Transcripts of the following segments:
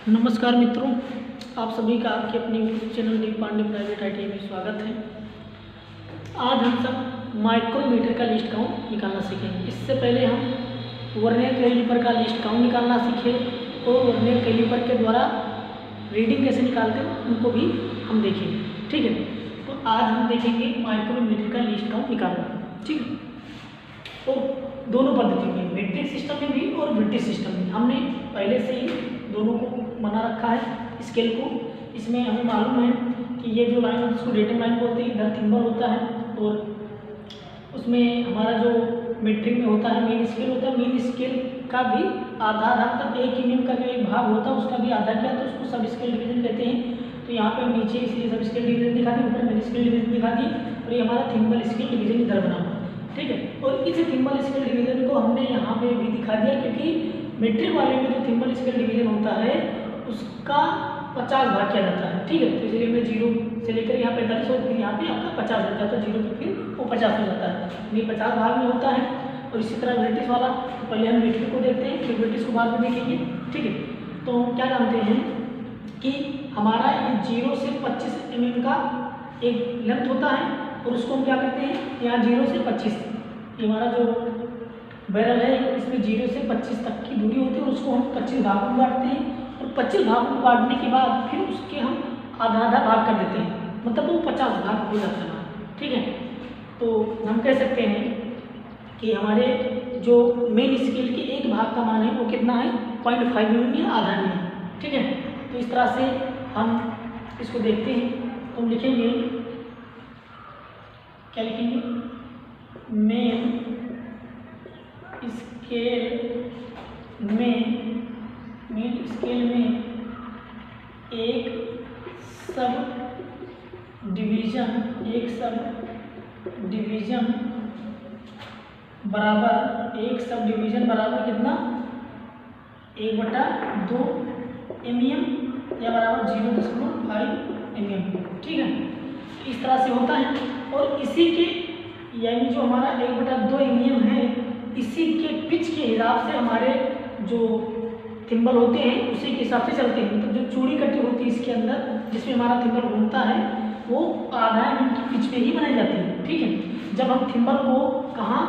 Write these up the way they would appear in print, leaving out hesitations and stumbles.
नमस्कार मित्रों, आप सभी का आपके अपने YouTube channel D Pandey private ITI में स्वागत है। आज हम सब माइक्रोमीटर का लिस्ट काउंट निकालना सीखेंगे। इससे पहले हम वर्नियर कैलिपर का लिस्ट काउंट निकालना सीखे और वर्नियर कैलिपर के द्वारा रीडिंग कैसे निकालते हैं उनको भी हम देखेंगे। ठीक है, तो आज हम देखेंगे माइक्रोमीटर का लिस्ट काउंट निकालना। ठीक है, तो दोनों पद्धति में, मीट्रिक सिस्टम में भी और ब्रिटिश सिस्टम में, हमने पहले से ही दोनों को बना रखा है स्केल को। इसमें हमें मालूम है कि ये जो लाइन उसको डेटम लाइन बोलते हैं, इधर थिम्बल होता है और उसमें हमारा जो मीट्रिक में होता है मेन स्केल होता है। मेन स्केल का भी आधा मतलब 1 mm का जो एक भाग होता है उसका भी आधा क्या तो उसको सब स्केल डिवीजन कहते हैं। तो यहाँ पे नीचे इसलिए सब स्केल डिवीजन दिखा दी, ऊपर मेन स्केल डिवीजन दिखा दी और ये हमारा थिम्बल स्केल डिवीजन इधर बना हुआ। ठीक है, और इस थिम्बल स्केल डिवीजन को हमने यहाँ पे भी दिखा दिया क्योंकि मीट्रिक वाले में जो थिम्बल स्केल डिवीजन होता है उसका 50 भाग किया जाता है। ठीक है, तो इसलिए हमने 0 से लेकर यहाँ 45 और फिर यहाँ पे आपका 50 हो जाता है, 0 पे फिर वो 50 हो जाता है, ये 50 भाग में होता है। और इसी तरह ब्रिटिश वाला, तो पहले हम मीट्रिक को देखते हैं फिर ब्रिटिश को बाद में देखेंगे। ठीक है, तो हम क्या जानते हैं कि हमारा ये 0 से 25 mm का एक लेंथ होता है और उसको हम क्या करते हैं, यहाँ 0 से 25 ये हमारा जो बैरल है इसमें 0 से 25 तक की दूरी होती है और उसको हम 25 भागों में बांटते हैं और 25 भागों में बांटने के बाद फिर उसके हम आधा आधा भाग कर देते हैं, मतलब वो 50 भाग हो जाता है। ठीक है, तो हम कह सकते हैं कि हमारे जो मेन स्केल के एक भाग का मान है वो कितना है, 0.5 mm या आधा में है। ठीक है, तो इस तरह से हम इसको देखते हैं। तो हम लिखेंगे, क्या लिखेंगे, मेन स्केल में एक सब डिवीजन बराबर कितना, 1/2 mm या बराबर 0.5 mm। ठीक है, इस तरह से होता है और इसी के यानी जो हमारा 1/2 mm है इसी के पिच के हिसाब से हमारे जो थिम्बल होते हैं उसी के हिसाब से चलते हैं। मतलब जो चूड़ी कटी होती है इसके अंदर जिसमें हमारा थिम्बल घूमता है वो आधा mm की पिच पे ही बनाई जाती है। ठीक है, जब हम थिम्बल को कहाँ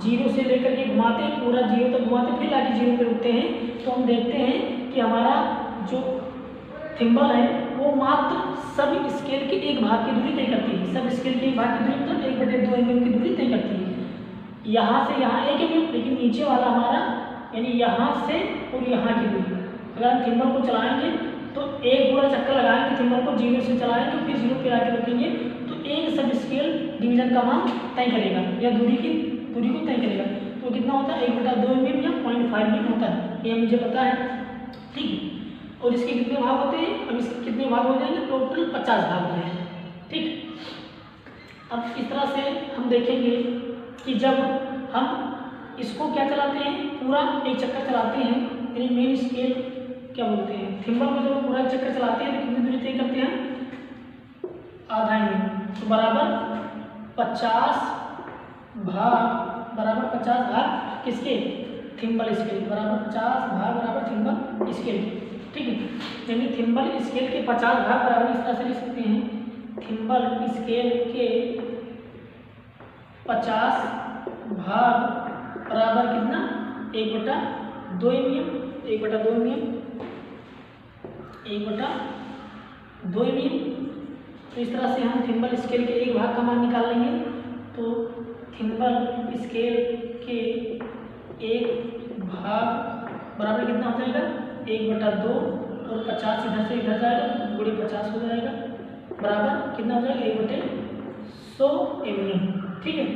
0 से लेकर के घुमाते हैं, पूरा 0 तक घुमाते फिर लाके 0 पे रुकते हैं, तो हम देखते हैं कि हमारा जो थिम्बल है वो मात्र सब स्केल के एक भाग की दूरी तय करती है। सब स्केल के एक भाग की दूरी मतलब 1/2 mm की दूरी तय करती है। यहाँ से यहाँ 1 mm, लेकिन नीचे वाला हमारा यानी यहाँ से और यहाँ की दूरी, अगर हम थिम्बल को चलाएंगे तो एक पूरा चक्कर लगाएंगे, थिम्बल को 0 से चलाएंगे फिर 0 पे आके रुकेंगे तो एक सब स्केल डिवीजन का मान तय करेगा या दूरी को तय करेगा। तो कितना होता है, 1/2 mm या 0.5 mm होता है, ये मुझे पता है। ठीक है, और इसके कितने भाग होते हैं, अब इसके कितने भाग हो जाएंगे, टोटल 50 भाग हो जाएंगे। ठीक, अब इस तरह से हम देखेंगे कि जब हम इसको क्या चलाते हैं, पूरा एक चक्कर चलाते हैं, यानी मेन स्केल क्या बोलते हैं, थिम्बल को जब पूरा एक चक्कर चलाते हैं तो कितनी दूरी तय करते हैं, आधा mm, तो बराबर 50 भाग किसके, थिम्बल स्केल बराबर 50 भाग बराबर थिम्बल स्केल। ठीक है, यानी थिम्बल स्केल के 50 भाग बराबर इस तरह से लिख सकते हैं, थिम्बल स्केल के 50 भाग बराबर कितना, 1/2 mm, 1/2 mm, 1/2 mm। तो इस तरह से हम थिम्बल स्केल के एक भाग का मान निकाल लेंगे। तो थिम्बल स्केल के एक भाग बराबर कितना हो जाएगा, 1/2 और 50 इधर से इधर जाएगा, गुणे 50 हो जाएगा, बराबर कितना हो जाएगा, 1/100 mm। ठीक है,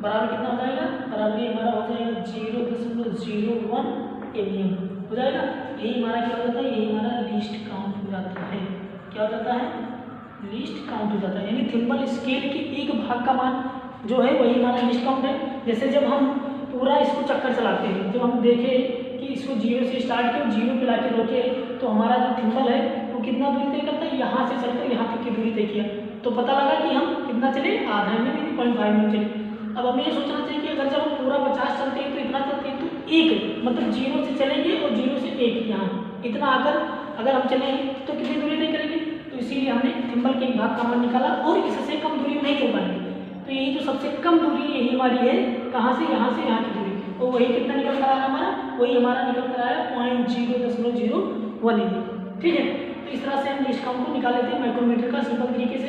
बराबर कितना हो जाएगा, बराबर ये हमारा हो जाएगा 0.01 mm हो जाएगा। यही हमारा क्या हो जाता है, यही हमारा लीस्ट काउंट हो जाता है। क्या हो जाता है, लीस्ट काउंट हो जाता है, यानी थिम्बल स्केल के एक भाग का मान जो है वही हमारा लीस्ट काउंट है। जैसे जब हम पूरा इसको चक्कर चलाते हैं, जब हम देखें कि इसको 0 से स्टार्ट किया, 0 पे लाके रोके, तो हमारा जो थिम्बल है वो कितना दूरी तय करता है, यहाँ से चलकर यहाँ तक की दूरी तय किया, तो पता लगा कि हम कितना चले, आधा mm 0.5 mm चले। अब हमें ये सोचना चाहिए कि अगर जब हम पूरा 50 चलते हैं तो इतना चलते हैं, तो एक मतलब 0 से चलेंगे और 0 से 1 यहाँ इतना आकर अगर हम चले तो कितनी दूरी तय करेंगे, तो इसीलिए हमने थिम्बल के एक भाग का मान निकाला और इससे कम दूरी नहीं चल पाएंगे। तो यही जो सबसे कम दूरी यही हमारी है, कहाँ से यहाँ की दूरी, तो वही कितना निकल कर आया हमारा, वही हमारा निकल कर आया 0.0001। ठीक है, तो इस तरह से हम लिस्ट काउंट को निकाल लेते हैं माइक्रोमीटर का सिंपल तरीके से।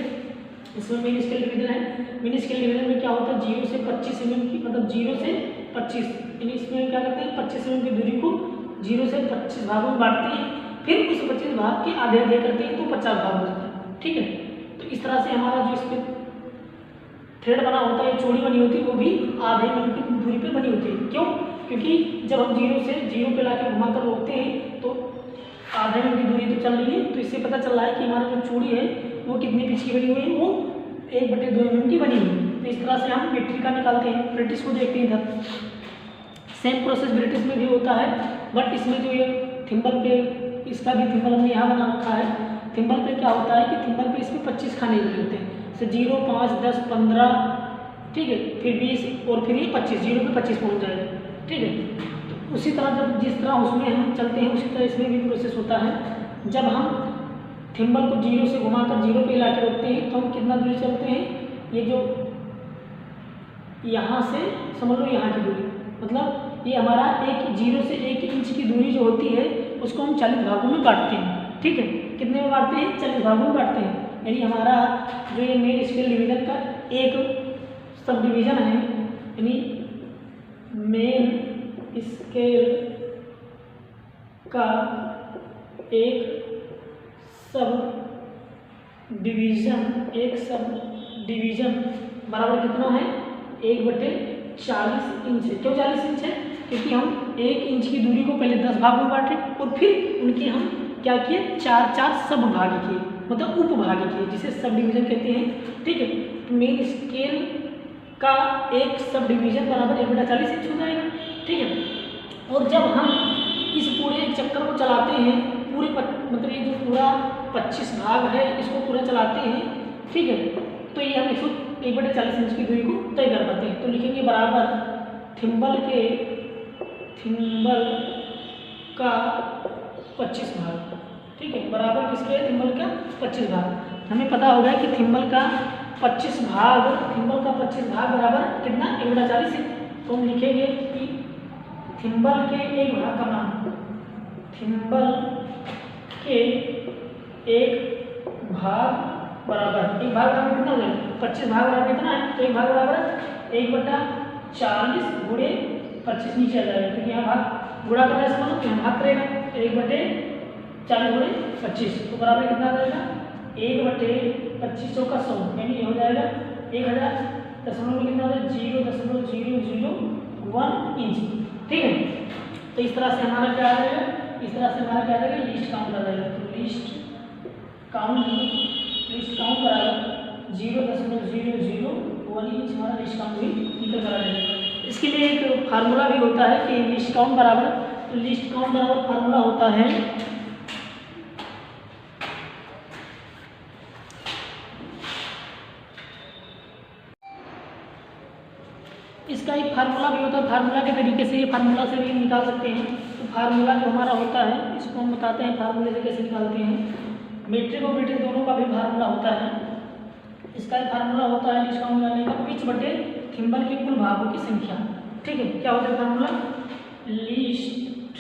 इसमें मेन स्केल डिवीजन है, मेन स्केल डिवीजन में क्या होता है 0 से 25 mm की, मतलब 0 से 25, यानी इसमें क्या करते हैं 25 mm की दूरी को 0 से 25 भागों में बांटते हैं, फिर उस 25 भाग के आधे आधे करते हैं तो 50 भाग हो जाता है। ठीक है, तो इस तरह से हमारा जो इसमें थ्रेड बना होता है, चौड़ी बनी होती है, वो भी आधे mm की दूरी पे बनी होती है। क्यों? क्योंकि जब हम 0 से 0 पे लाके घुमाकर रोकते हैं तो आधे mm की दूरी तो चल रही है, तो इससे पता चल रहा है कि हमारा जो चूड़ी है वो कितने पिच की बनी हुई है, वो 1/2 mm की बनी हुई है। तो इस तरह से हम मेट्रिक का निकालते हैं। ब्रिटिश को देखते हैं इधर, सेम प्रोसेस ब्रिटिश में भी होता है, बट इसमें जो ये थिम्बल पे, इसका भी थिम्बल हमने यहाँ बना रखा है। थिम्बल पे क्या होता है कि थिम्बल पे इसमें 25 खाने लगे होते हैं, जैसे 0, 5, 10, 15, ठीक है, फिर 20 और फिर ये 25, 0 पे 25 पहुँच जाएगा। ठीक है, तो उसी तरह जब जिस तरह उसमें हम चलते हैं उसी तरह इसमें भी प्रोसेस होता है। जब हम थिम्बल को 0 से घुमाकर 0 पे ला के रोकते हैं तो हम कितना दूरी चलते हैं, ये जो यहाँ से समझ लो यहाँ की दूरी, मतलब ये हमारा 0 से 1 इंच की दूरी जो होती है उसको हम 40 भागों में बांटते हैं। ठीक है, कितने में बांटते हैं, 40 भागों में बांटते हैं। यानी हमारा जो ये मेन स्केल डिवीजन का एक सब डिवीजन है, यानी मेन स्केल का एक सब डिवीजन बराबर कितना है, 1/40 इंच है। क्यों 40 इंच है? क्योंकि हम 1 इंच की दूरी को पहले 10 भाग में बांटे और फिर उनके हम क्या किए, 4 सब भाग किए, मतलब उपभाग किए, जिसे सब डिवीजन कहते हैं। ठीक है, तो मेन स्केल का एक सब डिवीजन बराबर 1/40 इंच हो जाएगा। ठीक है, और जब हम इस पूरे चक्कर को चलाते हैं, पूरे मतलब ये जो पूरा 25 भाग है इसको पूरा चलाते हैं, ठीक है, तो ये हम 1/40 इंच की दूरी को तय कर पाते हैं। तो लिखेंगे बराबर थिम्बल का 25 भाग। ठीक है, बराबर किसके, थिम्बल का 25 भाग। हमें पता होगा कि थिम्बल का 25 भाग बराबर कितना, 1/40 इंच। तो हम लिखेंगे कि थिम्बल के एक भाग का मान, थिम्बल के एक भाग बराबर कितना हो जाएगा, 25 भाग बराबर कितना है, तो एक भाग बराबर 1/40 गुणे 25 नीचे आ जाएगा, क्योंकि यहाँ भाग गुणा करने से मतलब यहाँ भाग करेगा, 1/40 गुणे 25 तो बराबर कितना आ जाएगा, 1/25 चौका 100, यानी ये हो जाएगा 1000 दशमलव में कितना हो जाएगा 0.001 इंच। ठीक है, तो इस तरह से हमारा क्या आ जाएगा, लिस्ट काउंट आ जाएगा। तो लिस्ट काउंट बराबर 0.001 इंच हमारा लिस्ट काउंट भी निकल कर आ जाएगा। इसके लिए एक फार्मूला भी होता है कि लिस्ट काउंट बराबर फार्मूला होता है इसका एक फार्मूला भी होता है, फार्मूला के तरीके से ये फार्मूला से भी हम निकाल सकते हैं। तो फार्मूला जो हमारा होता है इसको हम बताते हैं फार्मूले से कैसे निकालते हैं। मीट्रिक और मीट्रिक दोनों का भी फार्मूला होता है। इसका एक फार्मूला होता है लिस्ट काउंट निकालने का, पिच बटे थिम्बल के कुल भागों की संख्या। ठीक है, क्या होता है फार्मूला, लिस्ट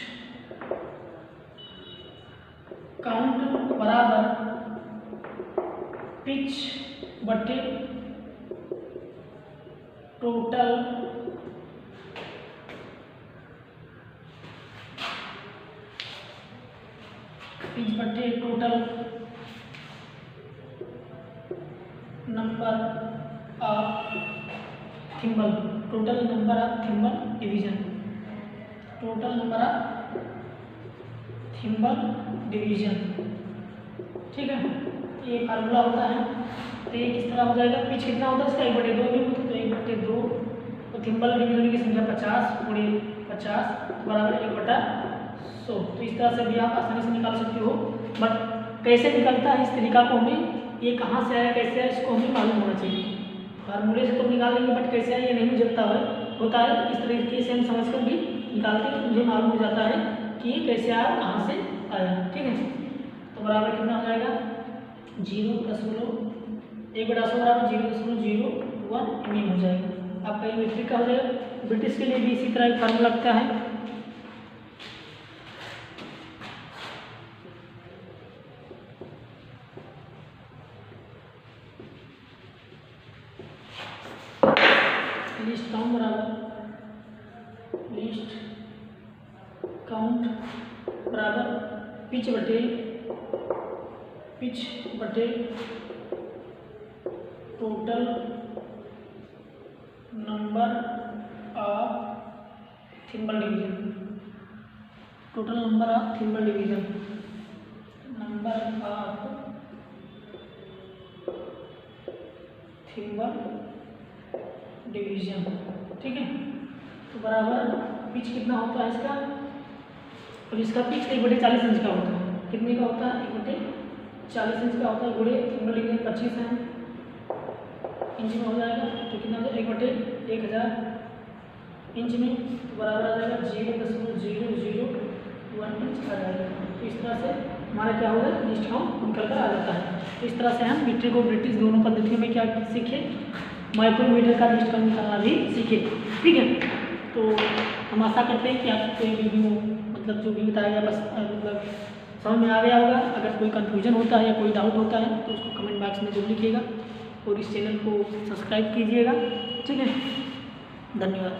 काउंट बराबर पिच बटे total number of thimble division, ठीक है, ये फार्मूला होता है। तो ये किस तरह हो जाएगा, पिच कितना होता है इसका 1/2 में, तो 1/2 तो थिम्बल डिवीजन की संख्या 50 गुणे 50 बराबर 1/100। तो इस तरह से भी आप आसानी से निकाल सकते हो, बट कैसे निकलता है इस तरीका को हमें, ये कहाँ से आया कैसे आया इसको हमें मालूम होना चाहिए। फार्मूले से तो निकाल लेंगे, बट कैसे आया ये नहीं मुझे होता है। तो इस तरीके से हम समझकर भी निकालते हैं, मुझे मालूम हो जाता है कि ये कैसे आया कहाँ से आया। ठीक है, बराबर कितना हो जाएगा 0.1/100 बराबर 0.01 mm हो जाएगा। आपका ये मीट्रिक का हो जाएगा। ब्रिटिश के लिए भी इसी तरह एक फार्मूला लगता है। लीस्ट काउंट बराबर पिच बटे total number of thimble division. Total number of thimble division, number of thimble division, ठीक है। तो बराबर पिच कितना होता है इसका, और इसका पिच 1/40 इंच का होता है। कितने का होता है 1/40 इंच का होता है, गुणे थिम्बल डिवीजन 25 है इंच में हो जाएगा। तो कितना होगा 1/1000 इंच में, तो बराबर आ जाएगा 0.001 इंच आ जाएगा। तो इस तरह से हमारा क्या होगा लीस्ट काउंट निकल कर आ जाता है। तो इस तरह से हम मीट्रिक और ब्रिटिश दोनों पद्धतियों में क्या सीखे, माइक्रोमीटर का लीस्ट काउंट निकालना भी सीखे, ठीक है। तो हम आशा करते हैं कि आपको ये वीडियो मतलब जो भी बताया गया बस मतलब समझ में आ गया होगा। अगर कोई कन्फ्यूजन होता है या कोई डाउट होता है तो उसको कमेंट बॉक्स में जरूर लिखिएगा और इस चैनल को सब्सक्राइब कीजिएगा, ठीक है। धन्यवाद।